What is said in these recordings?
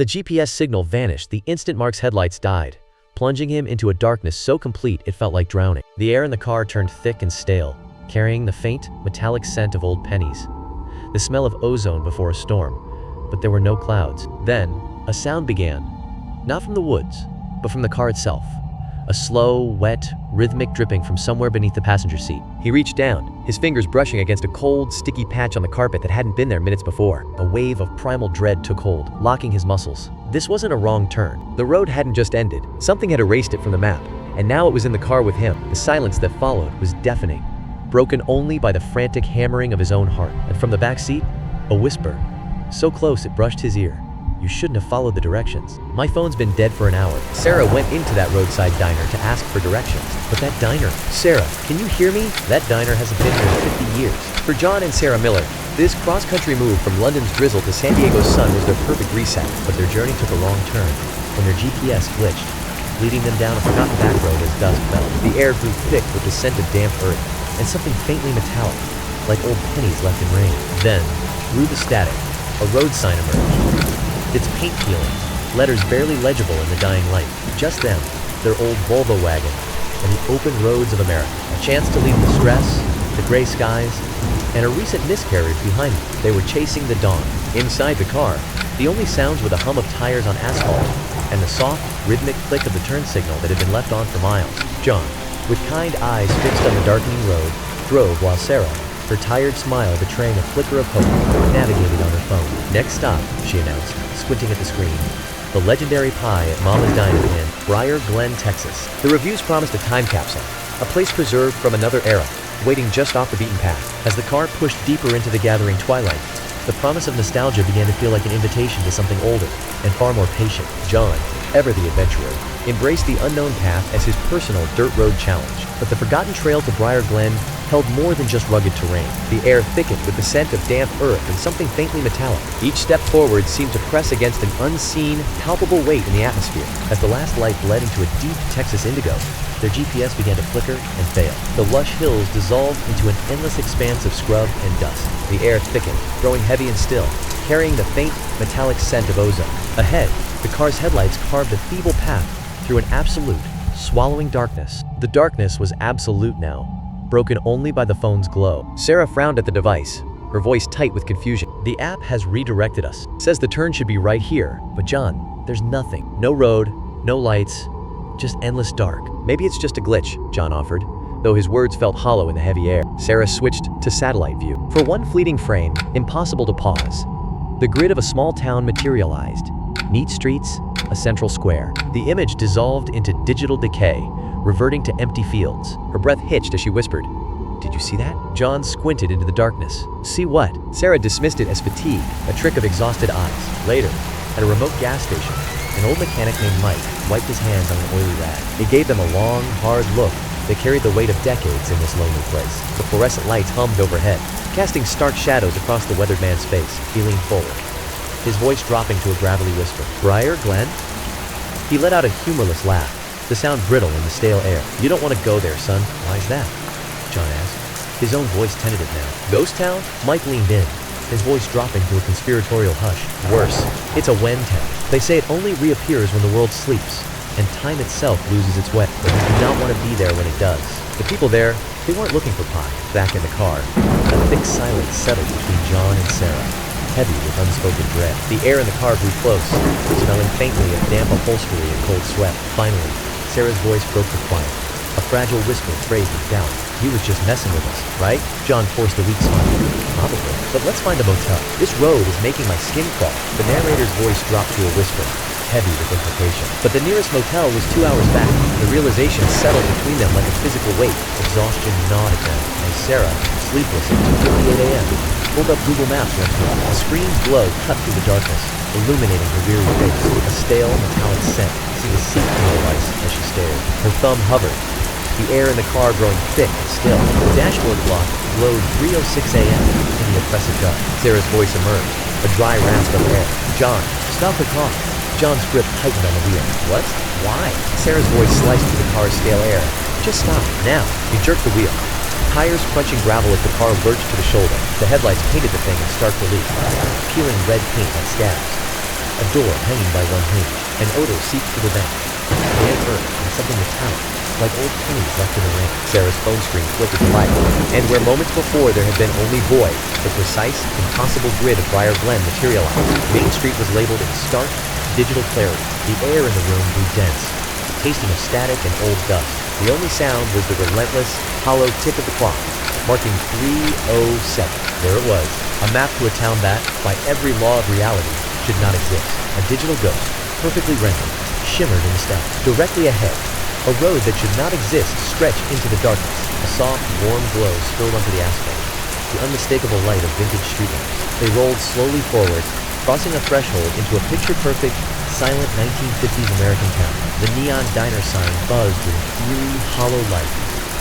The GPS signal vanished the instant Mark's headlights died, plunging him into a darkness so complete it felt like drowning. The air in the car turned thick and stale, carrying the faint, metallic scent of old pennies. The smell of ozone before a storm, but there were no clouds. Then, a sound began, not from the woods, but from the car itself. A slow, wet, rhythmic dripping from somewhere beneath the passenger seat. He reached down, his fingers brushing against a cold, sticky patch on the carpet that hadn't been there minutes before. A wave of primal dread took hold, locking his muscles. This wasn't a wrong turn. The road hadn't just ended. Something had erased it from the map, and now it was in the car with him. The silence that followed was deafening, broken only by the frantic hammering of his own heart. And from the back seat, a whisper, so close it brushed his ear. You shouldn't have followed the directions. My phone's been dead for an hour. Sarah went into that roadside diner to ask for directions. But that diner, Sarah, can you hear me? That diner hasn't been here in 50 years. For John and Sarah Miller, this cross-country move from London's drizzle to San Diego's sun was their perfect reset. But their journey took a wrong turn when their GPS glitched, leading them down a forgotten back road as dusk fell. The air grew thick with the scent of damp earth and something faintly metallic, like old pennies left in rain. Then, through the static, a road sign emerged. Its paint peeling, letters barely legible in the dying light. Just then, their old Volvo wagon and the open roads of America. A chance to leave the stress, the gray skies, and a recent miscarriage behind them. They were chasing the dawn. Inside the car, the only sounds were the hum of tires on asphalt and the soft, rhythmic click of the turn signal that had been left on for miles. John, with kind eyes fixed on the darkening road, drove while Sarah, her tired smile betraying a flicker of hope, navigated on her phone. Next stop, she announced, squinting at the screen, the legendary pie at Mama's Diner in Briar Glen, Texas. The reviews promised a time capsule, a place preserved from another era, waiting just off the beaten path. As the car pushed deeper into the gathering twilight, the promise of nostalgia began to feel like an invitation to something older and far more patient. John, ever the adventurer, embraced the unknown path as his personal dirt road challenge. But the forgotten trail to Briar Glen held more than just rugged terrain. The air thickened with the scent of damp earth and something faintly metallic. Each step forward seemed to press against an unseen, palpable weight in the atmosphere. As the last light bled into a deep Texas indigo, their GPS began to flicker and fail. The lush hills dissolved into an endless expanse of scrub and dust. The air thickened, growing heavy and still, carrying the faint, metallic scent of ozone. Ahead, the car's headlights carved a feeble path through an absolute, swallowing darkness. The darkness was absolute now, broken only by the phone's glow. Sarah frowned at the device, her voice tight with confusion. The app has redirected us. Says the turn should be right here, but John, there's nothing. No road, no lights, just endless dark. Maybe it's just a glitch, John offered, though his words felt hollow in the heavy air. Sarah switched to satellite view. For one fleeting frame, impossible to pause. The grid of a small town materialized. Neat streets, a central square. The image dissolved into digital decay, reverting to empty fields. Her breath hitched as she whispered, "Did you see that?" John squinted into the darkness. See what? Sarah dismissed it as fatigue, a trick of exhausted eyes. Later, at a remote gas station, an old mechanic named Mike wiped his hands on an oily rag. It gave them a long, hard look that carried the weight of decades in this lonely place. The fluorescent lights hummed overhead, casting stark shadows across the weathered man's face. He leaned forward, his voice dropping to a gravelly whisper. Briar Glen? He let out a humorless laugh, the sound brittle in the stale air. You don't want to go there, son. Why's that? John asked, his own voice tentative now. Ghost town? Mike leaned in, his voice dropping to a conspiratorial hush. Worse, it's a when town. They say it only reappears when the world sleeps, and time itself loses its way. But you do not want to be there when it does. The people there, they weren't looking for pie. Back in the car, a thick silence settled between John and Sarah, heavy with unspoken dread. The air in the car grew close, smelling faintly of damp upholstery and cold sweat. Finally, Sarah's voice broke the quiet. A fragile whisper phrased with doubt. He was just messing with us, right? John forced a weak smile. Probably. But let's find a motel. This road is making my skin crawl. The narrator's voice dropped to a whisper, heavy with implication. But the nearest motel was 2 hours back. The realization settled between them like a physical weight. Exhaustion gnawed at them, and Sarah, sleepless at 2:58 a.m., pulled up Google Maps once more. A screen's glow cut through the darkness, illuminating her weary face. A stale, metallic scent seemed to seep from her lights as she stared. Her thumb hovered, the air in the car growing thick and still. The dashboard clock glowed 3:06 a.m. in the oppressive dark. Sarah's voice emerged, a dry rasp of air. John, stop the car. John's grip tightened on the wheel. What? Why? Sarah's voice sliced through the car's stale air. Just stop, now. He jerked the wheel, tires crunching gravel as the car lurched to the shoulder. The headlights painted the thing in stark relief, peeling red paint like scabs. A a door hanging by one hinge. An odor seeped through the vent. Damp earth and something metallic, like old pennies left in the rain. Sarah's phone screen flickered to life, and where moments before there had been only void, the precise, impossible grid of Briar Glen materialized. Main Street was labeled in stark, digital clarity. The air in the room grew dense, tasting of static and old dust. The only sound was the relentless, hollow tick of the clock, marking 3:07. There it was, a map to a town that, by every law of reality, should not exist. A digital ghost, perfectly rendered, shimmered in the sky. Directly ahead, a road that should not exist stretched into the darkness. A soft, warm glow spilled onto the asphalt, the unmistakable light of vintage street lamps. They rolled slowly forward, crossing a threshold into a picture-perfect, silent 1950s American town. The neon diner sign buzzed with an eerie, hollow light,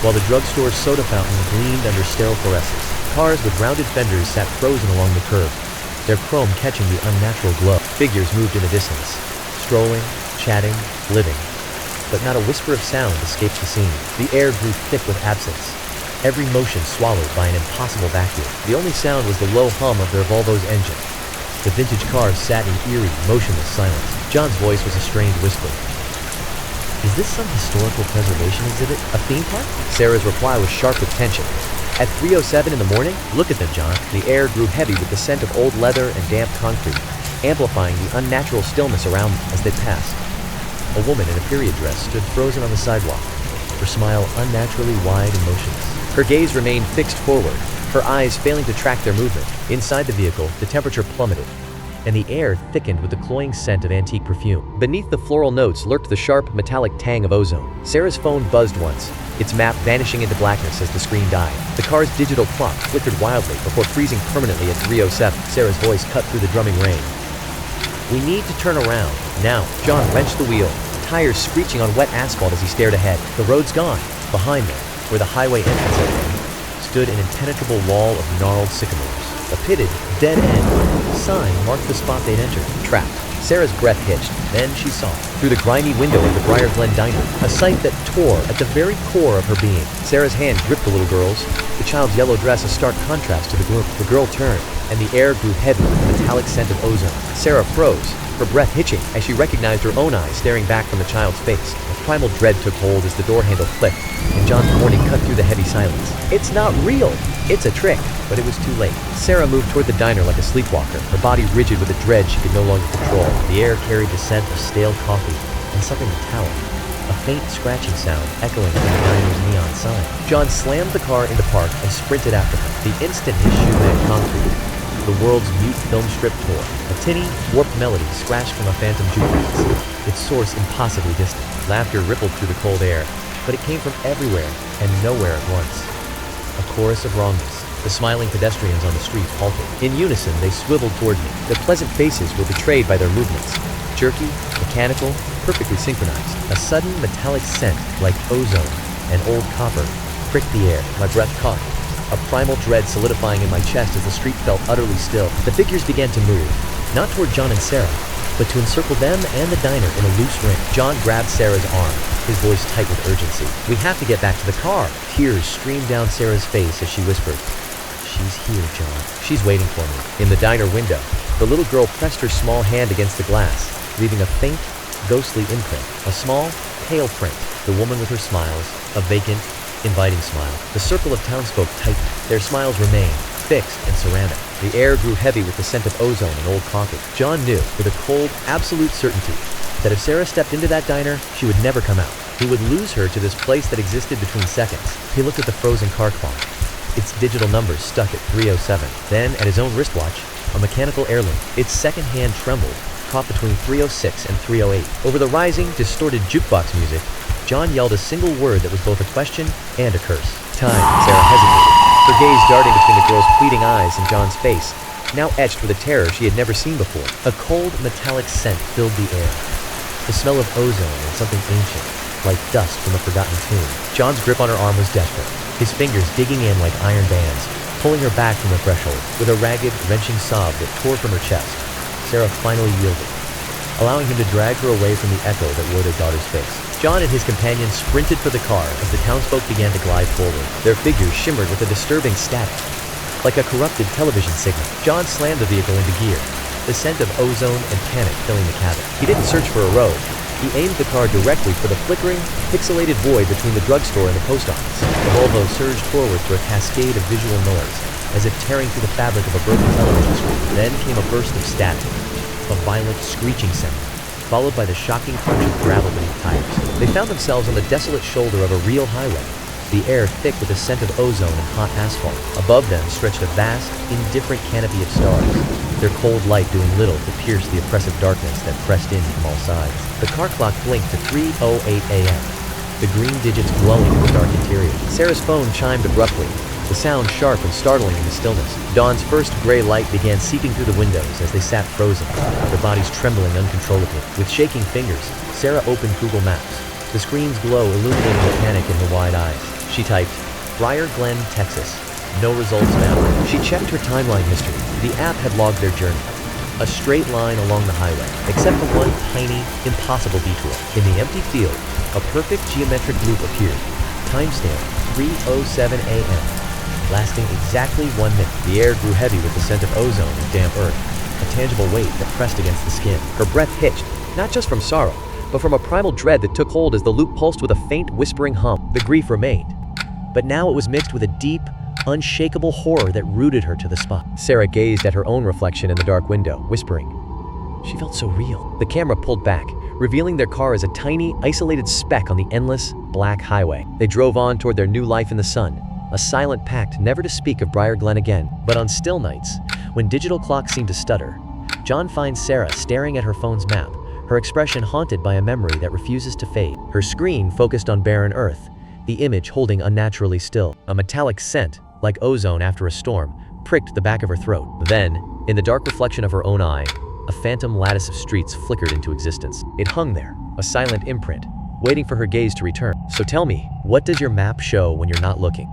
while the drugstore's soda fountain gleamed under sterile fluorescence. Cars with rounded fenders sat frozen along the curb, their chrome catching the unnatural glow. Figures moved in the distance, strolling, chatting, living. But not a whisper of sound escaped the scene. The air grew thick with absence, every motion swallowed by an impossible vacuum. The only sound was the low hum of their Volvo's engine. The vintage cars sat in eerie, motionless silence. John's voice was a strained whisper. Is this some historical preservation exhibit? A theme park? Sarah's reply was sharp with tension. At 3:07 in the morning? Look at them, John. The air grew heavy with the scent of old leather and damp concrete, amplifying the unnatural stillness around them as they passed. A woman in a period dress stood frozen on the sidewalk, her smile unnaturally wide and motionless. Her gaze remained fixed forward, her eyes failing to track their movement. Inside the vehicle, the temperature plummeted, and the air thickened with the cloying scent of antique perfume. Beneath the floral notes lurked the sharp, metallic tang of ozone. Sarah's phone buzzed once, its map vanishing into blackness as the screen died. The car's digital clock flickered wildly before freezing permanently at 3:07. Sarah's voice cut through the drumming rain. We need to turn around, now. John wrenched the wheel, tires screeching on wet asphalt as he stared ahead. The road's gone. Behind them, where the highway entrance had been, stood an impenetrable wall of gnarled sycamores. A pitted, dead-end sign marked the spot they'd entered. Trapped. Sarah's breath hitched. Then she saw, through the grimy window of the Briar Glen diner, a sight that tore at the very core of her being. Sarah's hand gripped the little girl's, the child's yellow dress a stark contrast to the gloom. The girl turned, and the air grew heavy with the metallic scent of ozone. Sarah froze, her breath hitching as she recognized her own eyes staring back from the child's face. A primal dread took hold as the door handle clicked, and John's warning cut through the heavy silence. It's not real! It's a trick! But it was too late. Sarah moved toward the diner like a sleepwalker, her body rigid with a dread she could no longer control. The air carried the scent of stale coffee and something metallic, a faint scratching sound echoing from the diner's neon sign. John slammed the car into park and sprinted after her. The instant his shoe met concrete, the world's mute film strip tore. A tinny, warped melody scratched from a phantom jukebox, its source impossibly distant. Laughter rippled through the cold air, but it came from everywhere and nowhere at once. A chorus of wrongness. The smiling pedestrians on the street halted. In unison, they swiveled toward me. Their pleasant faces were betrayed by their movements. Jerky, mechanical, perfectly synchronized. A sudden metallic scent, like ozone and old copper, pricked the air. My breath caught, a primal dread solidifying in my chest as the street felt utterly still. The figures began to move, not toward John and Sarah, but to encircle them and the diner in a loose ring. John grabbed Sarah's arm, his voice tight with urgency. We have to get back to the car. Tears streamed down Sarah's face as she whispered, She's here, John. She's waiting for me. In the diner window, the little girl pressed her small hand against the glass, leaving a faint, ghostly imprint. A small, pale print. The woman with her smiles, a vacant, inviting smile. The circle of townsfolk tightened. Their smiles remained, fixed and ceramic. The air grew heavy with the scent of ozone and old coffee. John knew, with a cold, absolute certainty, that if Sarah stepped into that diner, she would never come out. He would lose her to this place that existed between seconds. He looked at the frozen car clock, its digital numbers stuck at 3:07. Then, at his own wristwatch, a mechanical heirloom. Its second hand trembled, caught between 3:06 and 3:08. Over the rising, distorted jukebox music, John yelled a single word that was both a question and a curse. Time. Sarah hesitated, her gaze darting between the girl's pleading eyes and John's face, now etched with a terror she had never seen before. A cold, metallic scent filled the air, the smell of ozone and something ancient, like dust from a forgotten tomb. John's grip on her arm was desperate, his fingers digging in like iron bands, pulling her back from the threshold. With a ragged, wrenching sob that tore from her chest, Sarah finally yielded, allowing him to drag her away from the echo that wore their daughter's face. John and his companion sprinted for the car as the townsfolk began to glide forward. Their figures shimmered with a disturbing static, like a corrupted television signal. John slammed the vehicle into gear, the scent of ozone and panic filling the cabin. He didn't search for a road. He aimed the car directly for the flickering, pixelated void between the drugstore and the post office. The Volvo surged forward through a cascade of visual noise, as if tearing through the fabric of a broken television screen. Then came a burst of static, a violent screeching sound, followed by the shocking crunch of gravel beneath tires. They found themselves on the desolate shoulder of a real highway, the air thick with the scent of ozone and hot asphalt. Above them stretched a vast, indifferent canopy of stars, their cold light doing little to pierce the oppressive darkness that pressed in from all sides. The car clock blinked to 3:08 a.m., the green digits glowing in the dark interior. Sarah's phone chimed abruptly, the sound sharp and startling in the stillness. Dawn's first gray light began seeping through the windows as they sat frozen, their bodies trembling uncontrollably. With shaking fingers, Sarah opened Google Maps, the screen's glow illuminating the panic in her wide eyes. She typed, Briar Glen, Texas. No results found. She checked her timeline history. The app had logged their journey. A straight line along the highway, except for one tiny, impossible detour. In the empty field, a perfect geometric loop appeared. Timestamp 3:07 a.m., lasting exactly 1 minute. The air grew heavy with the scent of ozone and damp earth, a tangible weight that pressed against the skin. Her breath hitched, not just from sorrow, but from a primal dread that took hold as the loop pulsed with a faint, whispering hum. The grief remained, but now it was mixed with a deep, unshakable horror that rooted her to the spot. Sarah gazed at her own reflection in the dark window, whispering. She felt so real. The camera pulled back, revealing their car as a tiny, isolated speck on the endless, black highway. They drove on toward their new life in the sun, a silent pact never to speak of Briar Glen again. But on still nights, when digital clocks seemed to stutter, John finds Sarah staring at her phone's map, her expression haunted by a memory that refuses to fade. Her screen focused on barren earth, the image holding unnaturally still. A metallic scent, like ozone after a storm, pricked the back of her throat. Then, in the dark reflection of her own eye, a phantom lattice of streets flickered into existence. It hung there, a silent imprint, waiting for her gaze to return. So tell me, what does your map show when you're not looking?